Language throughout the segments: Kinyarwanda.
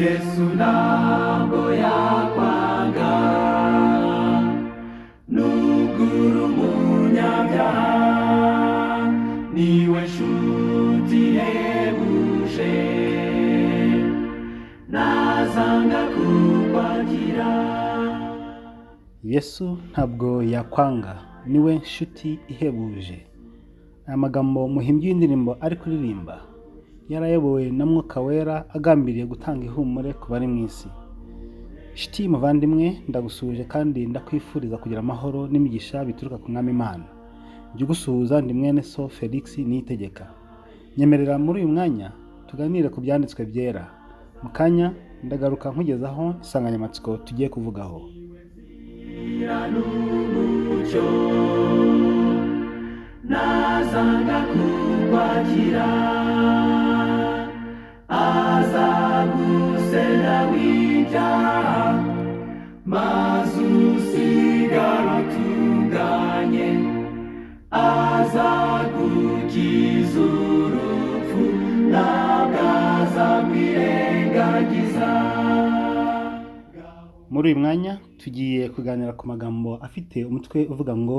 Yesu ntabwo yakwanga nugura umunyabyaha niwe nshuti ihebuje ntazanga kukwakira. Yesu ntabwo yakwanga niwe nshuti ihebuje. Aya magambo muhimbyi w'indirimbo ari kuririmba yarayobowe na Mwuka Wera agambiriye gutanga ihumure ku bari mu isi. Nshuti muvandimwe, ndagusuhuje kandi ndakwifuriza kugira amahoro n'imigisha bituruka ku Mwami Imana. Njye ugusuhuza ndi mwene so Felix Niyitegeka. Nyemerera muri uyu mwanya tuganire ku byanditswe byera. Mu kanya ndagaruka nkugezaho insanganyamatsiko tugiye kuvugaho. N'umucyo ntazanga kukwakira azagusenda w'ibyaha maze usigara utunganye azagukiza urupfu ntabwo azakwirengagiza. Muri uyu mwanya tugiye kuganira ku magambo afite umutwe uvuga ngo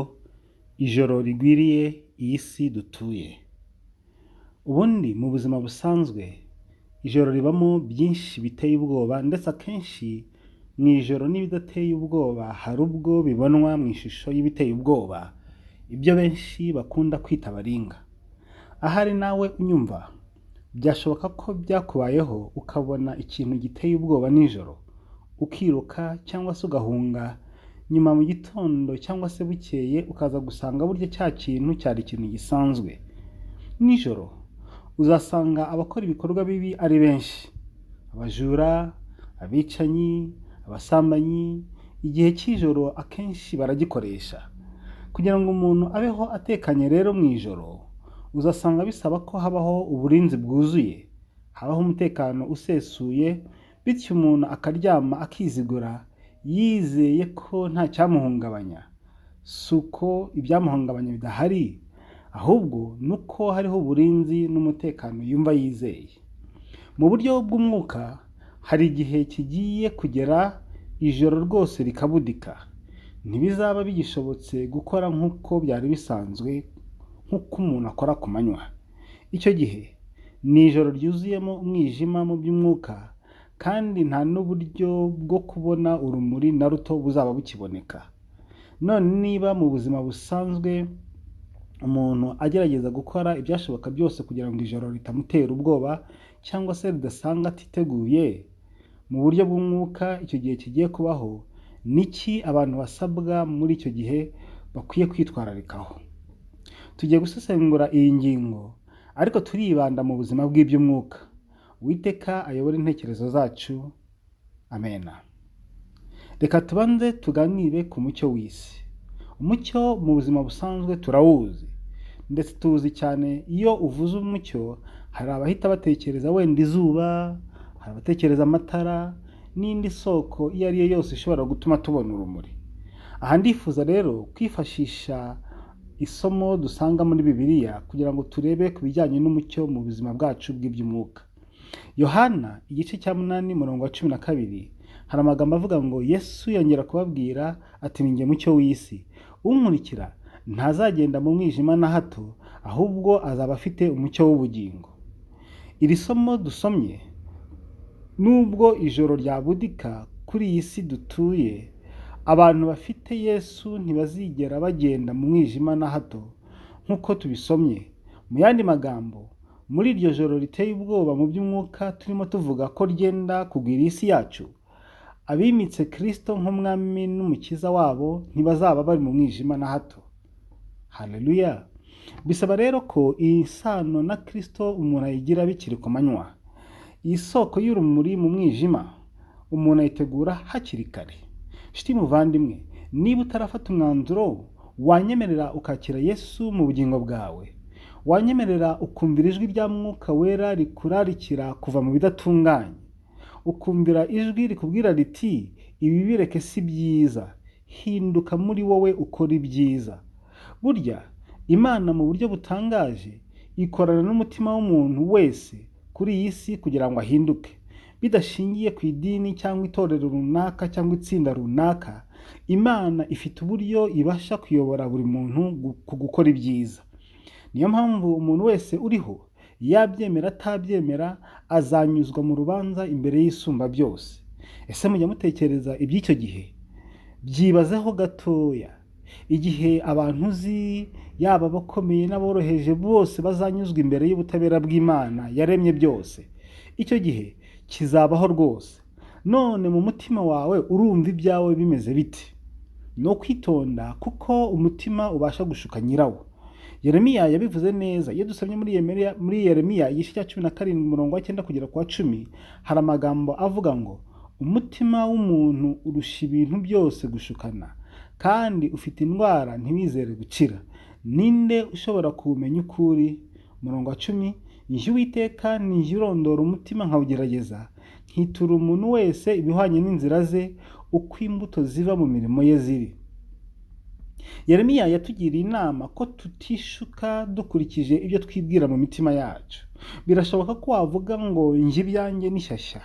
ijoro rigwiriye iyi si dutuye. Ubundi mu buzima busanzwe ijoro ribamo byinshi biteye ubwoba, ndetse akenshi mu ijoro n'ibidateye ubwoba hari ubwo bibonwa mu ishusho y'ibiteye ubwoba, ibyo benshi bakunda kwita baringa. Ahari nawe unyumva byashoboka ko byakubayeho ukabona ikintu giteye ubwoba nijoro, ukiruka cyangwa se ugahunga, nyuma mu gitondo cyangwa se bukeye ukaza gusanga burya cya kintu cyari ikintu gisanzwe. Nijoro uzasanga abakora ibikorwa bibi ari benshi: abajura, abicanyi, abasambanyi. Igihe cy'ijoro akenshi baragikoresha. Kugira ngo umuntu abeho atekanye rero mu ijoro, uzasanga bisaba ko habaho uburinzi bwuzuye, habaho umutekano usesuye, bityo umuntu akaryama akizigura yizeye ko nta cyamuhungabanya. Si uko ibyamuhungabanya bidahari, ahubwo nuko hariho uburinzi n'umutekano yumva yizeye. Mu buryo bw'umwuka hari igihe kigiye kugera ijoro rwose rikabudika, ntibizaba bigishobotse gukora nk'uko byari bisanzwe, nk'uko umuntu akora ku manywa. Icyo gihe ni ijoro ryuzuyemo umwijima mu by'umwuka, kandi nta n'uburyo bwo kubona urumuri na ruto buzaba bukiboneka. None niba mu buzima busanzwe umuntu agerageza gukora ibyashoboka byose kugira ngo ijoro ritamutera ubwoba cyangwa se ridasanga atiteguye, mu buryo bw'umwuka icyo gihe kigiye kubaho niki abantu basabwa muri icyo gihe bakwiye kwitwararikaho? Tugiye gusesengura iyi ngingo, ariko turibanda mu buzima bw'iby'umwuka. Uwiteka ayobora intekerezo zacu. Amena. Reka tubanze tuganire ku mucyo w'isi. Umucyo mu buzima busanzwe turawuzi, ndetse tuzi cyane iyo uvuze umucyo hari abahita batekereza wenda izuba, hari abatekereza amatara n'indi soko iyo ari yo yose ishobora gutuma tubona urumuri. Aha ndifuza rero kwifashisha isomo dusanga muri Bibiliya kugira ngo turebe ku bijyanye n'umucyo mu buzima bwacu bw'iby'umwuka. Yohana igice cya 8:12 hari amagambo avuga ngo Yesu yongera kubabwira ati ni njye mucyo w'isi, unkurikira ntazagenda mu mwijima na hato, ahubwo azaba afite umucyo w'ubugingo. Iri somo dusomye, nubwo ijoro ryabudika kuri iyi si dutuye, abantu bafite Yesu ntibazigera bagenda mu mwijima na hato nk'uko tubisomye. Mu yandi magambo, muri iryo joro riteye ubwoba mu by'umwuka turimo tuvuga ko ryenda kugwira isi yacu, abimitse Kristo nk'umwami n'umukiza wabo ntibazaba bari mu mwijima na hato. Haleluya! Bisaba rero ko iyi sano na Kristo umuntu ayigira bikiri ku manywa. Iyi soko y'urumuri mu mwijima umuntu ayitegura hakiri kare. Nshuti muvandimwe, niba utarafata umwanzuro, wanyemerera ukakira Yesu mu bugingo bwawe, wanyemerera ukumvira ijwi rya Mwuka Wera rikurarikira kuva mu bidatunganye, ukumvira ijwi rikubwira riti ibi bireke si byiza, hinduka muri wowe ukora ibyiza. Burya Imana mu buryo butangaje ikorana n'umutima w'umuntu wese kuri iyi si kugira ngo ahinduke. bidashingiye ku idini cyangwa itorero runaka cyangwa itsinda runaka. Imana ifite uburyo ibasha kuyobora buri muntu ku gukora ibyiza. Niyo mpamvu umuntu wese uriho, yabyemera atabyemera, azanyuzwa mu rubanza imbere y'Isumba byose. Ese mujya mutekereza iby'icyo gihe? Byibazeho gatoya. Igihe abantu uzi, yaba abakomeye n'aboroheje, bose bazanyuzwa imbere y'ubutabera bw'Imana yaremye byose. Icyo gihe kizabaho rwose. None mu mutima wawe urumva ibyawe bimeze bite? No kwitonda, kuko umutima ubasha gushuka nyirawo. Yeremiya yabivuze neza. Iyo dusomye muri Yeremiya igice cya 17 umurongo wa 9 kugera ku wa 10, hari amagambo avuga ngo, umutima w'umuntu urusha ibintu byose gushukana, kandi ufite indwara ntiwizere gukira. Ninde ushobora kuwumenya ukuri? Umurongo wa 10, njye Uwiteka nijye urondora umutima nkawugerageza, nkitura umuntu wese ibihwanye n'inzira ze, uko imbuto ziva mu mirimo ye ziri. Yeremiya yatugiriye inama ko tutishuka dukurikije ibyo twibwira mu mitima yacu. Birashoboka ko wavuga ngo njye ibyanjye ni shyashya.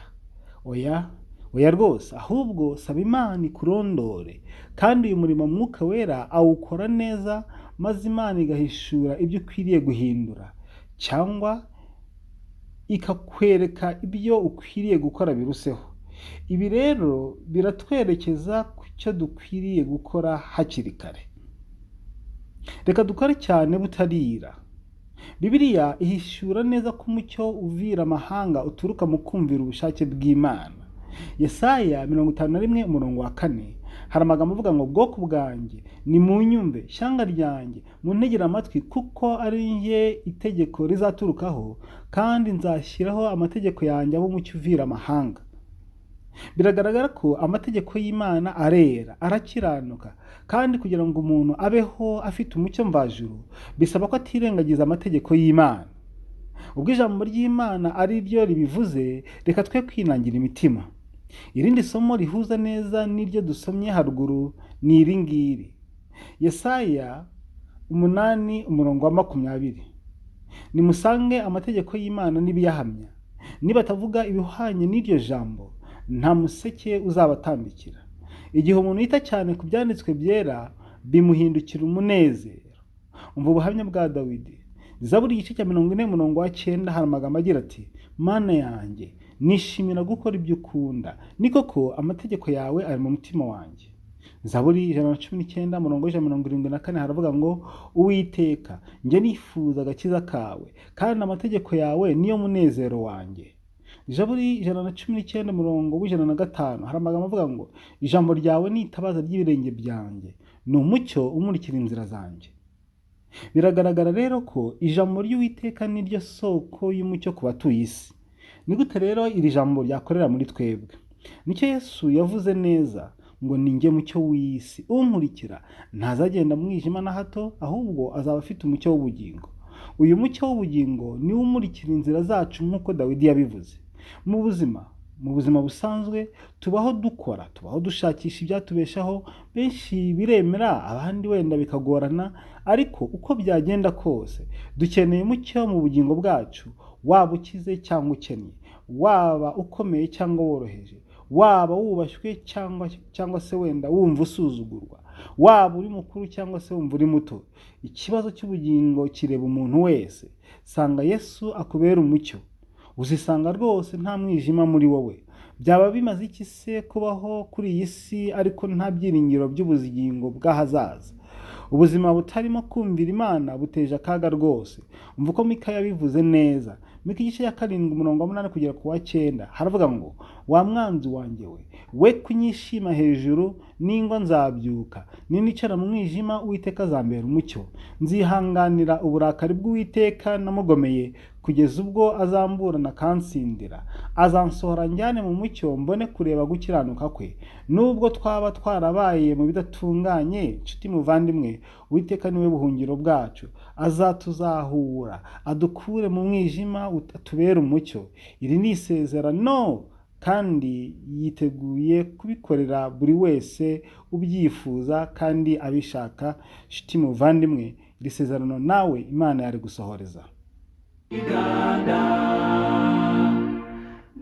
Oya rwose, ahubwo saba Imana ikurondore, kandi uyu murimo Mwuka Wera awukora neza, maze Imana igahishura ibyo ukwiriye guhindura, cyangwa ikakwereka ibyo ukwiriye gukora biruseho. Ibi rero biratwerekeza ku cyo dukwiriye gukora hakiri kare. Reka dukore cyane butarira. Bibiliya ihishura neza ko umucyo uvira amahanga uturuka mu kumvira ubushake bw'Imana. Yesaya 51 umurongo wa 4, hari amagambo avuga ngo, bwoko bwanjye ni mu nyumve, shyanga ryanjye muntegere amatwi, kuko ari njye itegeko rizaturukaho, kandi nzashyiraho amategeko yanjye ab'umucyo uvira amahanga. Biragaragara ko amategeko y'Imana arera, arakiranuka, kandi kugira ngo umuntu abeho afite umucyo mvajuru, bisaba ko atirengagiza amategeko y'Imana. Ubwo ijambo ry'Imana ari ryo ribivuze, reka twe kwinangira imitima. Irindi somo rihuza neza n'iryo dusomye haruguru ni iri ngiri. Yesaya 8 umurongo wa 20, nimusange amategeko y'Imana n'ibiyahamya, nibatavuga ibihwanye n'iryo jambo, nta museke uzabatambikira. Igihe umuntu yita cyane ku byanditswe byera, bimuhindukira umunezero. Umva ubuhamya bwa Dawidi. Zaburi igice cya 40 umurongo wa 9, hari amagambo agira ati, Mana yanjye, nishimira gukora ibyo ukunda, ni koko amategeko yawe ari mu mutima wanjye. Zaburi 119 umurongo wa 174 haravuga ngo, Uwiteka, njye nifuza agakiza kawe, kandi amategeko yawe niyo munezero wanjye. Zaburi 119 umurongo wa 105 hari amagambo avuga ngo, ijambo ryawe ni itabaza ry'ibirenge byanjye, ni umucyo umurikira inzira zanjye. Biragaragara rero ko ijambo ry'Uwiteka ni ryo soko y'umucyo ku batuye isi. Ni gute rero iri jambo ryakorera muri twebwe? Nicyo Yesu yavuze neza ngo, ni njye mucyo w'isi, unkurikira ntazagenda mu mwijima na hato, ahubwo azaba afite umucyo w'ubugingo. Uyu mucyo w'ubugingo niwo umurikira inzira zacu, nk'uko Dawidi yabivuze. Mu buzima busanzwe tubaho dukora, tubaho dushakisha ibyatubeshaho. Benshi biremera, abandi wenda bikagorana, ariko uko byagenda kose dukeneye umucyo mu bugingo bwacu. Waba ukize cyangwa ukennye, waba ukomeye cyangwa woroheje, waba wubashywe cyangwa se wenda wumva usuzugurwa, waba uri mukuru cyangwa se wumva uri muto, ikibazo cy'ubugingo kireba umuntu wese. Sanga Yesu akubera umucyo, uzisanga rwose nta mwijima muri wowe. Byaba bimaze iki se kubaho kuri iyi si ariko nta byiringiro by'ubugingo bw'ahazaza? Ubuzima butarimo kumvira Imana buteje akaga rwose. Umva uko Mika yabivuze neza. Mika igice ya 7 umurongo wa 8 kugera ku wa 9 haravuga ngo, wa mwanzi wanjye we kunyishima hejuru, n'ingo nzabyuka, ninicara mu mwijima Uwiteka azambera umucyo. Nzihanganira uburakari bw'Uwiteka namugomeye, kugeza ubwo azamburana akansindira. Azansohora njyane mu mucyo, mbone kureba gukiranuka kwe. Nubwo twaba twarabaye mu bidatunganye, nshuti muvandimwe, Uwiteka niwe buhungiro bwacu. Azatuzahura, adukure mu mwijima, atubere umucyo. Iri ni isezerano, kandi yiteguye kubikorera buri wese ubyifuza kandi abishaka. Nshuti muvandimwe, iri sezerano nawe Imana yari gusohoreza.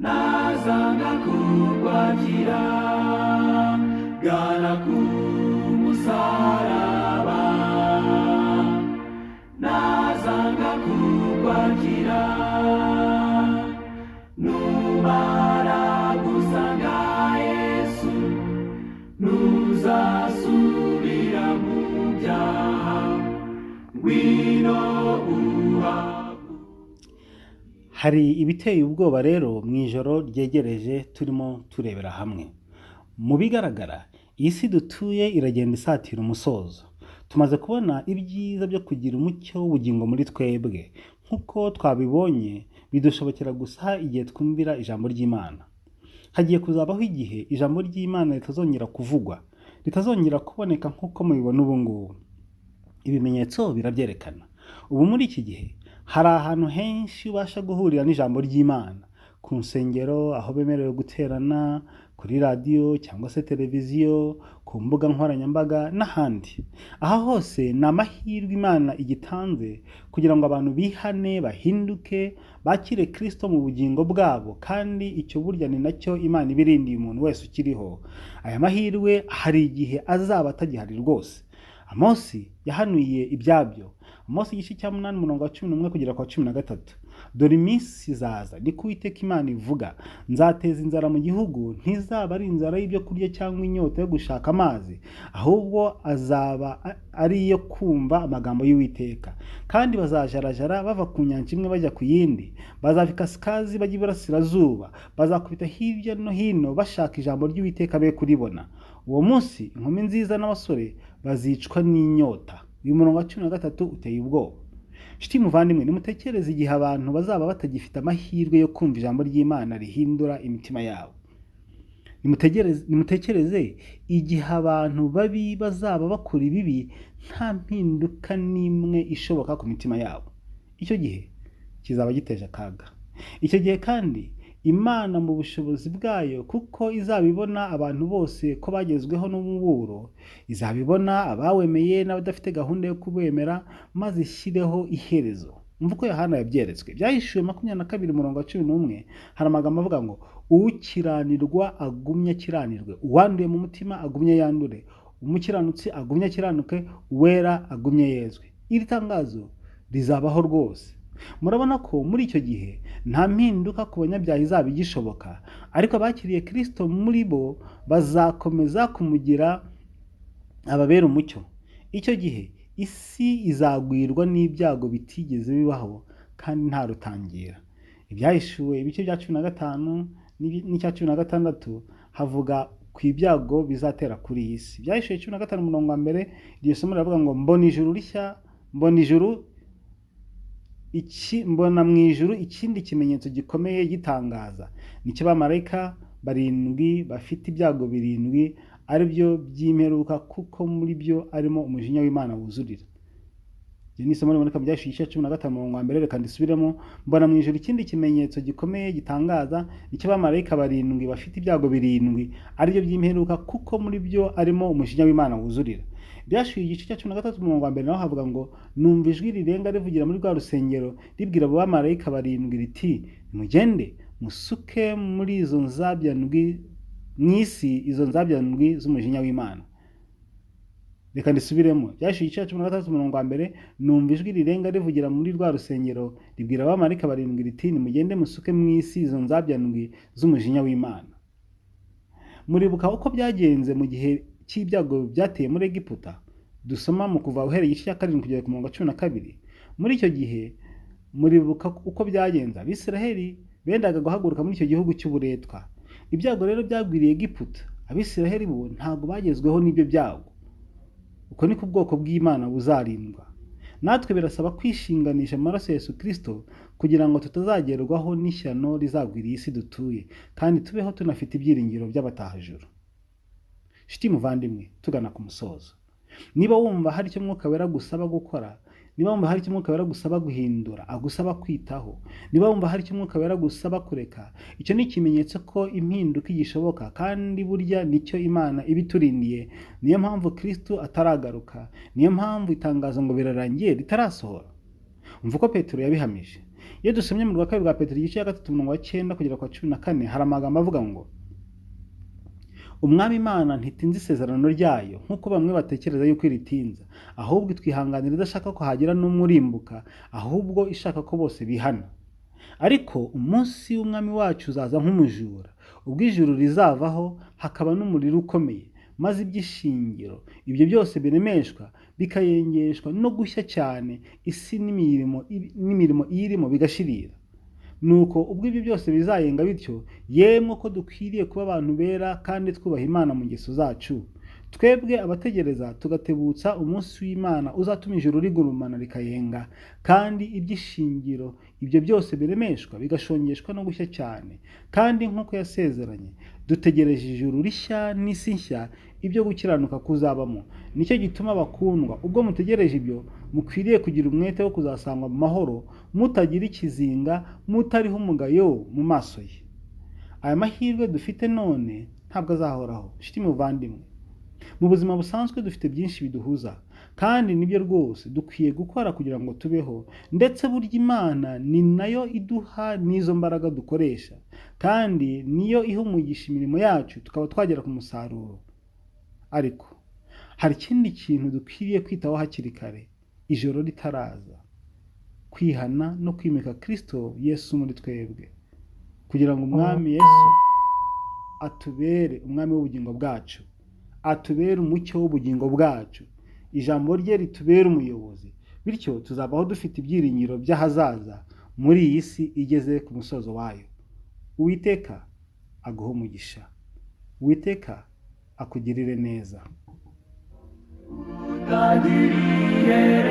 nazanga kukwakira gana ku musaraba nazanga kukwakira numara gusanga Yesu ntuzasubira mu byaha ngwino uhagu. Hari ibiteye ubwoba rero mu ijoro ryegereje turimo turebera hamwe. Mu bigaragara iyi si dutuye iragenda isatira umusozo. Tumaze kubona ibyiza byo kugira umucyo w'ubugingo muri twebwe. Nk'uko twabibonye bidushobokera gusa igihe twumvira ijambo ry'Imana. Hagiye kuzabaho igihe ijambo ry'Imana ritazongera kuvugwa, ritazongera kuboneka nk'uko mubibona ubu ngubu. Ibimenyetso birabyerekana. Ubu muri iki gihe hari ahantu henshi ubasha guhurira n'ijambo ry'Imana, ku nsengero, aho bemerewe guterana, kuri radiyo cyangwa se televiziyo, ku mbuga nkoranyambaga n'ahandi. Aha hose ni amahirwe Imana igitanze kugira ngo abantu bihane, bahinduke, bakire Kristo mu bugingo bwabo, kandi icyo burya ni nacyo Imana ibirindiye umuntu wese ukiriho. Aya mahirwe hari igihe azaba atagihari rwose. Amosi yahanuye ibyabyo. Amosi igice cya 8 umurongo wa 11 kugera kwa 13. Dore iminsi izaza, niko Uwiteka Imana ivuga, nzateza inzara mu gihugu, ntizaba ari inzara y'ibyo kurya cyangwa inyota yo gushaka amazi, ahubwo azaba ari iyo kumva amagambo y'Uwiteka. Kandi bazajarajara bava ku nyanja imwe bajya ku yindi, bazava ikasikazi bajya iburasirazuba, bazakubita hirya no hino bashaka ijambo ry'Uwiteka be kuribona. Uwo munsi inkumi nziza n'abasore bazicwa n'inyota. Uyu murongo wa 13 uteye ubwoba. Shiti muvandimwe, nimutekereze igihe abantu bazaba batagifite amahirwe yo kumva ijambo ry'Imana rihindura imitima yabo. Nimutekereze igihe abantu babi bazaba bakora ibibi nta mpinduka n'imwe ishoboka ku mitima yabo. Icyo gihe kizaba giteje akaga. Icyo gihe kandi Imana mu bushobozi bwayo, kuko izabibona abantu bose ko bagezweho n'umuburo, izabibona abawemeye n'abadafite gahunda yo kubemera, maze ishyireho iherezo. Umva uko Yohana yabyeretswe. Byahishuwe 22 umurongo wa 11, hari amagambo avuga ngo ukiranirwa agumye akiranirwe, uwanduye mu mutima agumye yandure, umukiranutsi agumye akiranuke, uwera agumye yezwe. Iri tangazo rizabaho rwose. Murabona ko muri icyo gihe nta mpinduka ku banyabyaha izaba igishoboka, ariko abakiriye Kristo muri bo bazakomeza kumugira ababera umucyo. Icyo gihe isi izagwirwa n'ibyago bitigeze bibaho kandi nta rutangira. Ibyahishuwe ibice bya 15 n'icya 16 havuga ku ibyago bizatera kuri iyi si. Ibyahishuwe 15 umurongo wa 1, iryo somo riravuga ngo mbona ijuru rishya, mbona mu ijuru ikindi kimenyetso gikomeye gitangaza. Nicyo bamarayika 7 bafite ibyago 7 ari byo by'imperuka, kuko muri byo arimo umujinya w'Imana wuzurira. Iyi ni isomo riboneka mu Byashiye 15 umurongo wa 1. Reka ndisubiremo. Mbona mu ijuru ikindi kimenyetso gikomeye gitangaza. Nicyo bamarayika 7 bafite ibyago 7 ari byo by'imperuka, kuko muri byo arimo umujinya w'Imana wuzurira. Byashiye igice cya 13 umurongo wa 1 naho havuga ngo numva ijwi rirenga rivugira muri rwa rusengero ribwira abo bamarayika 7 riti, mugende musuke muri izo nzabyandwi mw'isi, izo nzabyandwi z'umujinya w'Imana. Reka ndisubiremo. Byashiye igice cya 13 umurongo wa 1, numva ijwi rirenga rivugira muri rwa rusengero ribwira abamarayika 7 riti, mugende musuke mw'isi izo nzabyandwi z'umujinya w'Imana. Muribuka uko byagenze mu gihe cy'ibyago byateye muri Egiputa? Dusoma mu Kuva uhereye igice cya 7 kugera ku murongo wa 12. Muri icyo gihe muribuka uko byagenze. Abisiraheli bendaga guhaguruka muri icyo gihugu cy'uburetwa. Ibyago rero byagwiriye Egiputa. Abisiraheli bo ntabwo bagezweho n'ibyo byago. Uko niko ubwoko bw'Imana buzarindwa. Natwe birasaba kwishinganisha amaraso ya Yesu Kristo kugira ngo tutazagerwaho n'ishyano rizagwiriye isi dutuye, kandi tubeho tunafite ibyiringiro by'abatahajuru. Shiti muvandimwe, tugana ku musozo. Niba wumva hari icyo Mwuka Wera gusaba gukora, niba wumva hari icyo Mwuka Wera gusaba guhindura, agusaba kwitaho, niba wumva hari icyo Mwuka Wera gusaba kureka, icyo ni ikimenyetso ko impinduka igishoboka, kandi burya nicyo Imana ibiturindiye. Niyo mpamvu Kristo ataragaruka, niyo mpamvu itangazo ngo birarangiye ritarasohora. Umva uko Petero yabihamije. Iyo dusomye mu rwa kabiri rwa Petero igice cya 3:9 kugera kwa 14 hari amagambo avuga ngo umwami Imana ntitinze isezerano ryayo nk'uko bamwe batekereza yuko iritinza, ahubwo itwihanganira idashaka ko hagira n'umwe urimbuka, ahubwo ishaka ko bose bihana. Ariko umunsi w'umwami wacu uzaza nk'umujura, ubwo ijuru rizavaho hakaba n'umuriro ukomeye, maze iby'ishingiro ibyo byose biremeshwa bikayengeshwa no gushya cyane, isi n'imirimo iyirimo bigashirira. Nuko ubwo ibyo byose bizayenga bityo, yemwe ko dukwiriye kuba abantu bera kandi twubaha Imana mu ngeso zacu, twebwe abategereza tugatebutsa umunsi w'Imana uzatuma ijuru rigurumana rikayenga, kandi iby'ishingiro ibyo byose biremeshwa bigashongeshwa no gushya cyane. Kandi nk'uko yasezeranye, dutegereje ijuru rishya n'isi nshya ibyo gukiranuka kuzabamo. Nicyo gituma bakundwa, ubwo mutegereje ibyo, mukwiriye kugira umwete wo kuzasangwa mu mahoro, mutagira ikizinga, mutariho umugayo mu maso ye. Aya mahirwe dufite none ntabwo azahoraho. Nshuti muvandimwe, mu buzima busanzwe dufite byinshi biduhuza, kandi nibyo rwose dukwiye gukora kugira ngo tubeho, ndetse burya Imana ni nayo iduha n'izo mbaraga dukoresha, kandi niyo iha umugisha imirimo yacu tukaba twagera ku musaruro. Ariko hari ikindi kintu dukwiriye kwitaho hakiri kare, ijoro ritaraza: kwihana no kwimika Kristo Yesu muri twebwe, kugira ngo umwami Yesu atubere umwami w'ubugingo bwacu, atubere umucyo w'ubugingo bwacu, ijambo rye ritubere umuyobozi, bityo tuzabaho dufite ibyiringiro by'ahazaza muri iyi si igeze ku musozo wayo. Uwiteka aguhe umugisha, Uwiteka akugirire neza. utagiriye